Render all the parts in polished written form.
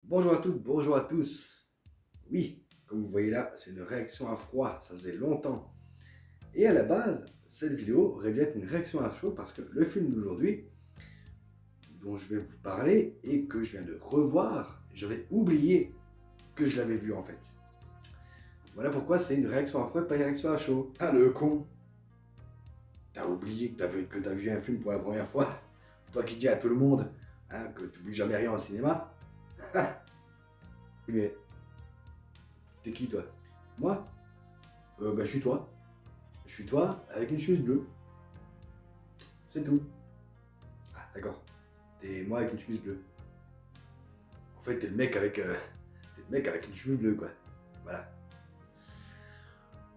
Bonjour à toutes, bonjour à tous. Oui, comme vous voyez là, c'est une réaction à froid, ça faisait longtemps. Et à la base, cette vidéo aurait dû être une réaction à chaud parce que le film d'aujourd'hui, dont je vais vous parler et que je viens de revoir, j'avais oublié que je l'avais vu en fait. Voilà pourquoi c'est une réaction à froid et pas une réaction à chaud. Ah le con. T'as oublié que t'as vu un film pour la première fois. Toi qui dis à tout le monde que tu n'oublies jamais rien au cinéma. Mais t'es qui toi? Moi? Je suis toi. Je suis toi avec une chemise bleue. C'est tout. Ah, d'accord. T'es moi avec une chemise bleue. En fait, t'es le mec avec, t'es le mec avec une chemise bleue, quoi. Voilà.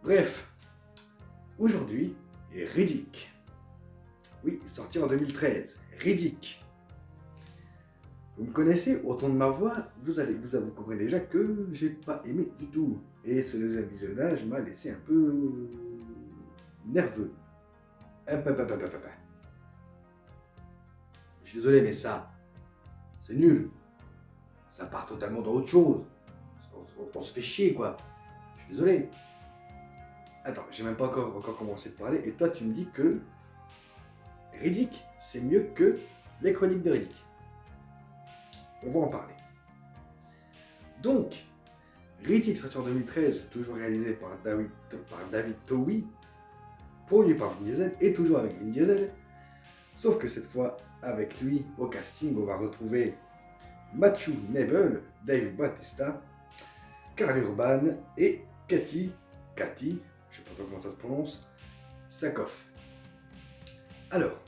Bref, aujourd'hui, Riddick. Oui, sorti en 2013. Riddick. Vous me connaissez, au ton de ma voix, vous comprenez déjà que j'ai pas aimé du tout. Et ce deuxième visionnage m'a laissé un peu nerveux. Hop, hop, hop, hop, hop, hop. Je suis désolé, mais ça, c'est nul. Ça part totalement dans autre chose. On se fait chier, quoi. Je suis désolé. Attends, j'ai même pas encore commencé de parler. Et toi, tu me dis que Riddick, c'est mieux que les chroniques de Riddick. On va en parler. Donc, Riddick, sorti en 2013, toujours réalisé par David Towie, produit par Vin Diesel et toujours avec Vin Diesel. Sauf que cette fois, avec lui au casting, on va retrouver Matthew Nebel, Dave Bautista, Karl Urban et Cathy, je sais pas trop comment ça se prononce, Sakoff. Alors,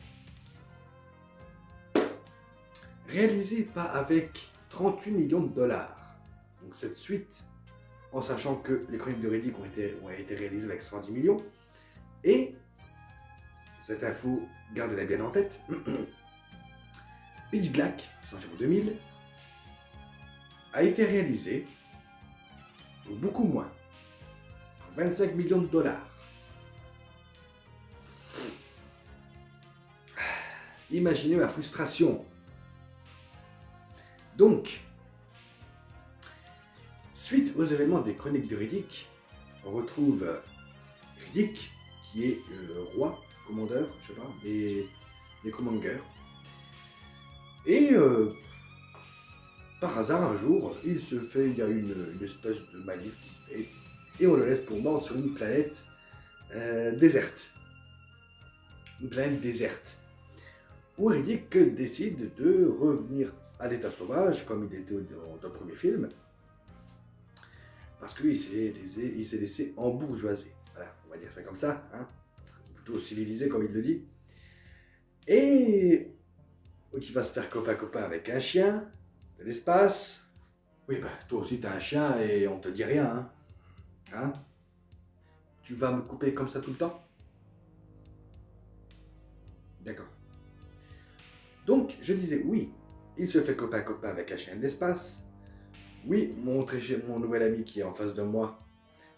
réalisé pas avec 38 millions de dollars. Donc cette suite, en sachant que les chroniques de Riddick ont été réalisées avec 110 millions. Et, cette info, gardez-la bien en tête, Pitch Black, sorti en 2000, a été réalisé pour beaucoup moins, pour 25 millions de dollars. Imaginez ma frustration. Donc, suite aux événements des chroniques de Riddick, on retrouve Riddick, qui est le roi, commandeur, je sais pas, des commanders. Et par hasard, un jour, il y a une espèce de manif qui se fait, et on le laisse pour mort sur une planète déserte. Une planète déserte. Où Riddick décide de revenir à l'état sauvage, comme il était dans le premier film, parce qu'il s'est laissé embourgeoiser. Voilà, on va dire ça comme ça, hein, plutôt civilisé comme il le dit. Et donc il va se faire copain avec un chien de l'espace. Oui, bah toi aussi t'as un chien et on te dit rien, hein. Tu vas me couper comme ça tout le temps? D'accord. Donc je disais oui, il se fait copain avec un chien de l'espace. Oui, mon nouvel ami qui est en face de moi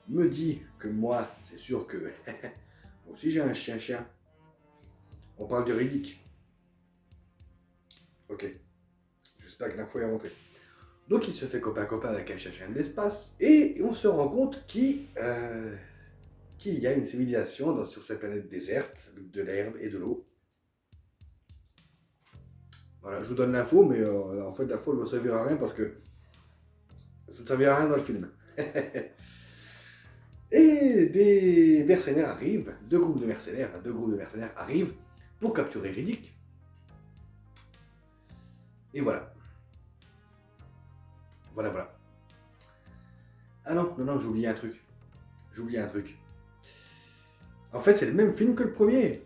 me dit que moi, c'est sûr que moi aussi j'ai un chien. On parle de Riddick. Ok, j'espère que l'info est rentrée. Donc il se fait copain avec un chien de l'espace et on se rend compte qu'il y a une civilisation sur cette planète déserte avec de l'herbe et de l'eau. Voilà, je vous donne l'info, mais en fait l'info ne va servir à rien parce que ça ne servira à rien dans le film. Et des mercenaires arrivent, deux groupes de mercenaires arrivent pour capturer Riddick. Et voilà. Voilà. Ah non, j'ai oublié un truc. En fait, c'est le même film que le premier.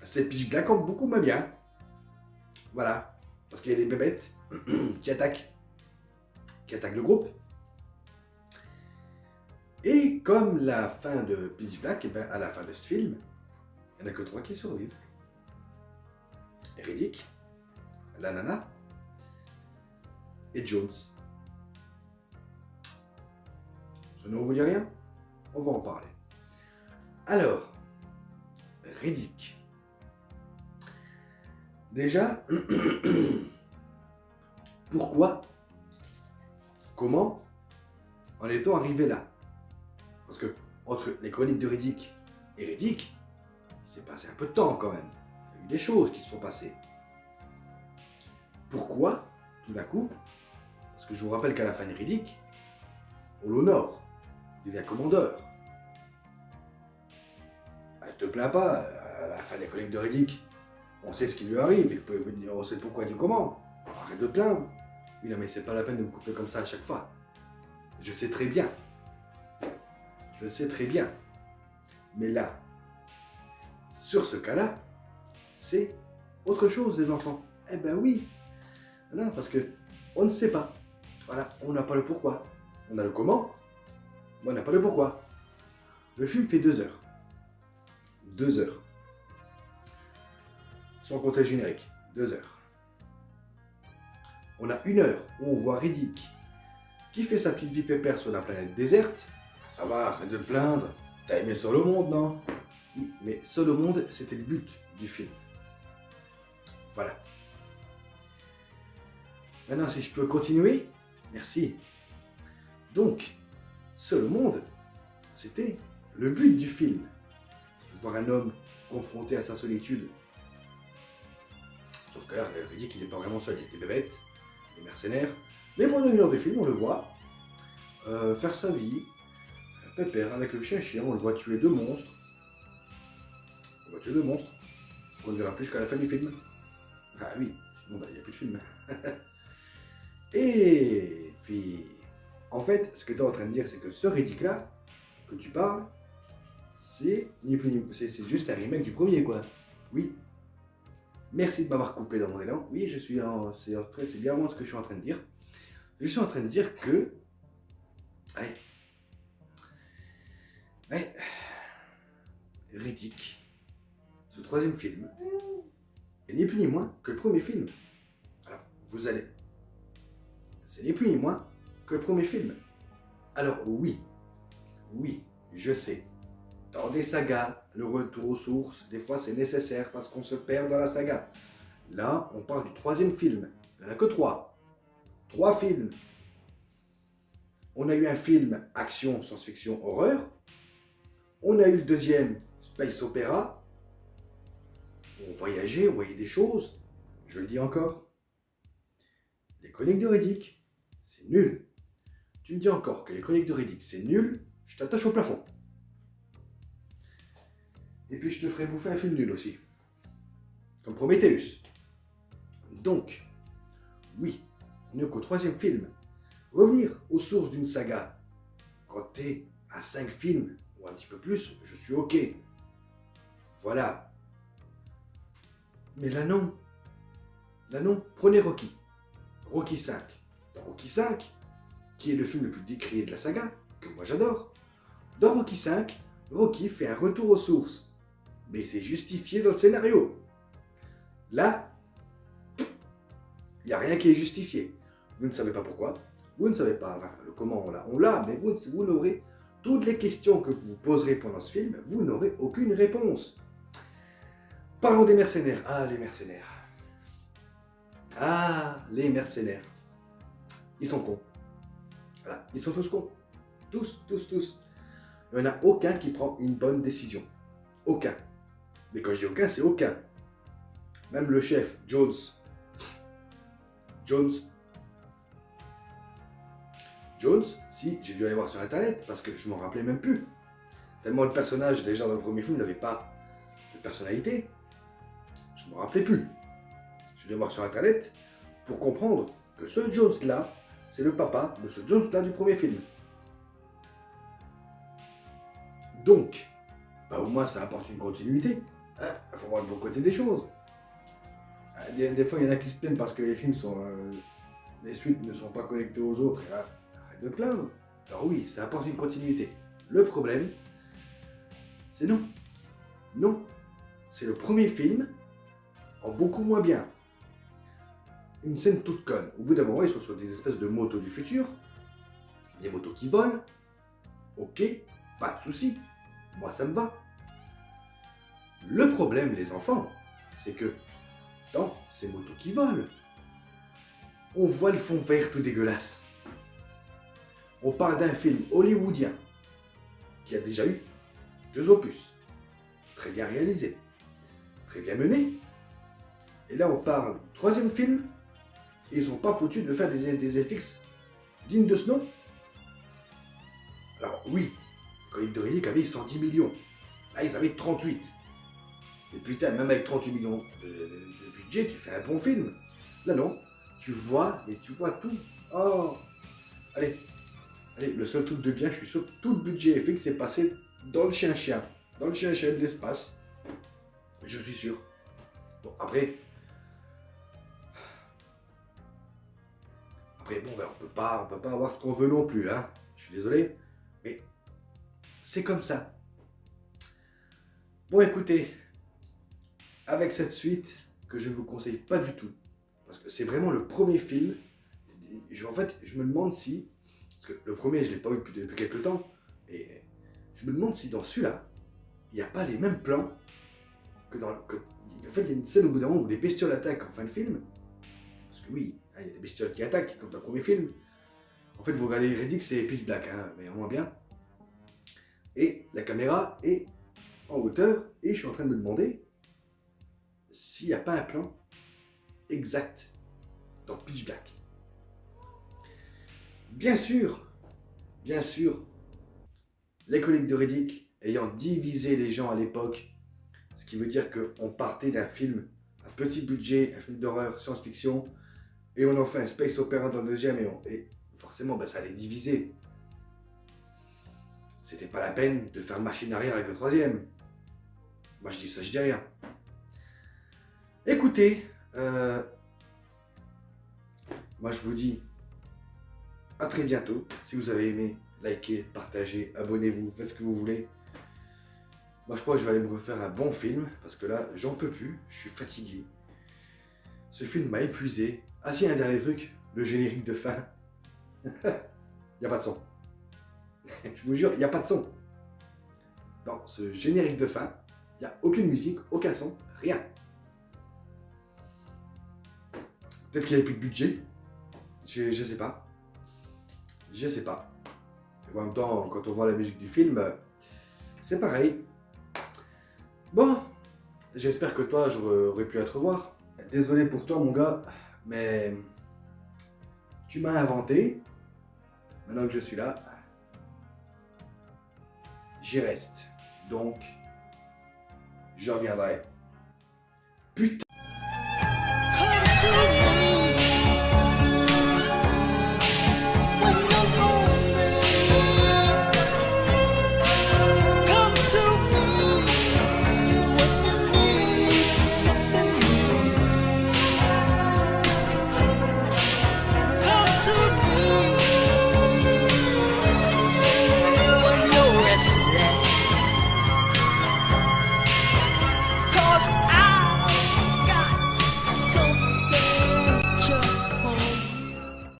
C'est Pitch Black en beaucoup moins bien. Voilà. Parce qu'il y a des bébêtes qui attaquent le groupe. Et comme la fin de Pitch Black, et ben à la fin de ce film, il n'y en a que 3 qui survivent. Riddick, la nana et Jones. Ce nom vous dit rien? On va en parler. Alors, Riddick. Déjà, pourquoi Comment en est-on arrivé là? Parce que entre les chroniques de Riddick et Riddick, il s'est passé un peu de temps quand même. Il y a eu des choses qui se sont passées. Pourquoi, tout d'un coup? Parce que je vous rappelle qu'à la fin de Riddick, on l'honore. Il devient commandeur. Ne te plains pas, à la fin des chroniques de Riddick, on sait ce qui lui arrive, et on sait pourquoi du comment. Arrête de te plaindre. Oui, non, mais c'est pas la peine de me couper comme ça à chaque fois. Je sais très bien. Je sais très bien. Mais là, sur ce cas-là, c'est autre chose, les enfants. Eh ben oui. Non, parce que on ne sait pas. Voilà, on n'a pas le pourquoi. On a le comment, mais on n'a pas le pourquoi. Le film fait 2 heures. 2 heures. Sans compter le générique. 2 heures. On a 1 heure où on voit Riddick qui fait sa petite vie pépère sur la planète déserte. Ça va, arrête de te plaindre. T'as aimé Seul au monde, non? Oui, mais Seul au monde, c'était le but du film. Voilà. Maintenant, si je peux continuer, merci. Donc, Seul au monde, c'était le but du film. Voir un homme confronté à sa solitude. Sauf que là, Riddick, il n'est pas vraiment seul, il y a des bébêtes, des mercenaires. Mais pendant 1 heure de film, on le voit faire sa vie, pépère avec le chien, on le voit tuer 2 monstres. On voit tuer 2 monstres. On ne verra plus qu'à la fin du film. Ah oui, sinon il n'y a plus de film. Et puis, en fait, ce que tu es en train de dire, c'est que ce Riddick-là, que tu parles, c'est juste un remake du premier, quoi. Oui. Merci de m'avoir coupé dans mon élan. Oui, je suis c'est bien moi ce que je suis en train de dire. Je suis en train de dire que... Ouais. Riddick, ce 3e film, est ni plus ni moins que le premier film. Alors, vous allez... C'est ni plus ni moins que le premier film. Alors, oui, je sais. Dans des sagas, le retour aux sources, des fois c'est nécessaire parce qu'on se perd dans la saga. Là, on parle du 3e film. Il n'y en a que 3. 3 films. On a eu un film action, science-fiction, horreur. On a eu le 2e, space opéra. On voyageait, on voyait des choses. Je le dis encore. Les chroniques de Riddick, c'est nul. Tu me dis encore que les chroniques de Riddick, c'est nul, je t'attache au plafond. Et puis je te ferai bouffer un film nul aussi. Comme Prometheus. Donc, oui, on n'est qu'au 3e film. Revenir aux sources d'une saga, quand t'es à 5 films, ou un petit peu plus, je suis ok. Voilà. Mais là non. Là non, prenez Rocky. Rocky 5. Dans Rocky 5, qui est le film le plus décrié de la saga, que moi j'adore, dans Rocky 5, Rocky fait un retour aux sources. Mais c'est justifié dans le scénario. Là, il n'y a rien qui est justifié. Vous ne savez pas pourquoi, vous ne savez pas enfin, le comment on l'a, mais vous n'aurez toutes les questions que vous vous poserez pendant ce film, vous n'aurez aucune réponse. Parlons des mercenaires. Ah, les mercenaires. Ah, les mercenaires. Ils sont cons. Voilà, ils sont tous cons. Tous. Il n'y en a aucun qui prend une bonne décision. Aucun. Mais quand je dis aucun, c'est aucun. Même le chef, Jones, si, j'ai dû aller voir sur internet parce que je m'en rappelais même plus. Tellement le personnage, déjà dans le premier film, n'avait pas de personnalité. Je ne m'en rappelais plus. Je dû aller voir sur internet pour comprendre que ce Jones-là, c'est le papa de ce Jones-là du premier film. Donc, bah au moins ça apporte une continuité. Il faut voir le bon côté des choses. Des fois, il y en a qui se plaignent parce que les films sont... les suites ne sont pas connectées aux autres. Et là, arrête de te plaindre. Alors oui, ça apporte une continuité. Le problème, c'est non. Non. C'est le premier film en beaucoup moins bien. Une scène toute conne. Au bout d'un moment, ils sont sur des espèces de motos du futur. Des motos qui volent. Ok, pas de souci. Moi, ça me va. Le problème, les enfants, c'est que dans ces motos qui volent, on voit le fond vert tout dégueulasse. On parle d'un film hollywoodien qui a déjà eu 2 opus, très bien réalisé, très bien mené. Et là, on parle du 3e film, et ils n'ont pas foutu de faire des FX dignes de ce nom. Alors oui, Colique de Riddick avait 110 millions. Là, ils avaient 38. Et putain, même avec 38 millions de budget, tu fais un bon film. Là, non. Tu vois, mais tu vois tout. Oh. Allez, le seul truc de bien, je suis sûr que tout le budget FX est passé dans le chien-chien. Dans le chien-chien de l'espace. Je suis sûr. Bon, après, bon, ben, on peut pas avoir ce qu'on veut non plus, hein. Je suis désolé, mais c'est comme ça. Bon, écoutez, avec cette suite que je ne vous conseille pas du tout, parce que c'est vraiment le premier film. En fait, je me demande si, parce que le premier, je ne l'ai pas vu depuis quelques temps, et je me demande si dans celui-là, il n'y a pas les mêmes plans que dans. En fait, il y a une scène au bout d'un moment où les bestioles attaquent en fin de film. Parce que oui, hein, il y a des bestioles qui attaquent, comme dans le premier film. En fait, vous regardez Riddick, c'est pitch black, hein, mais en moins bien. Et la caméra est en hauteur, et je suis en train de me demander s'il n'y a pas un plan exact dans pitch black. Bien sûr, les Coliques de Riddick ayant divisé les gens à l'époque, ce qui veut dire qu'on partait d'un film à petit budget, un film d'horreur, science-fiction, et on en fait un space opéra dans le deuxième, et forcément, ça allait diviser. C'était pas la peine de faire machine arrière avec le 3e. Moi je dis ça, je dis rien. Écoutez, moi je vous dis à très bientôt. Si vous avez aimé, likez, partagez, abonnez-vous, faites ce que vous voulez. Moi je crois que je vais aller me refaire un bon film, parce que là j'en peux plus, je suis fatigué. Ce film m'a épuisé. Ah si, un dernier truc, le générique de fin. Il n'y a pas de son. Je vous jure, il n'y a pas de son. Dans ce générique de fin, il n'y a aucune musique, aucun son, rien. Peut-être qu'il n'y avait plus de budget. Je sais pas. Je sais pas. Et en même temps, quand on voit la musique du film, c'est pareil. Bon, j'espère que toi, j'aurais pu la revoir. Désolé pour toi, mon gars, mais tu m'as inventé. Maintenant que je suis là, j'y reste. Donc, je reviendrai. Putain.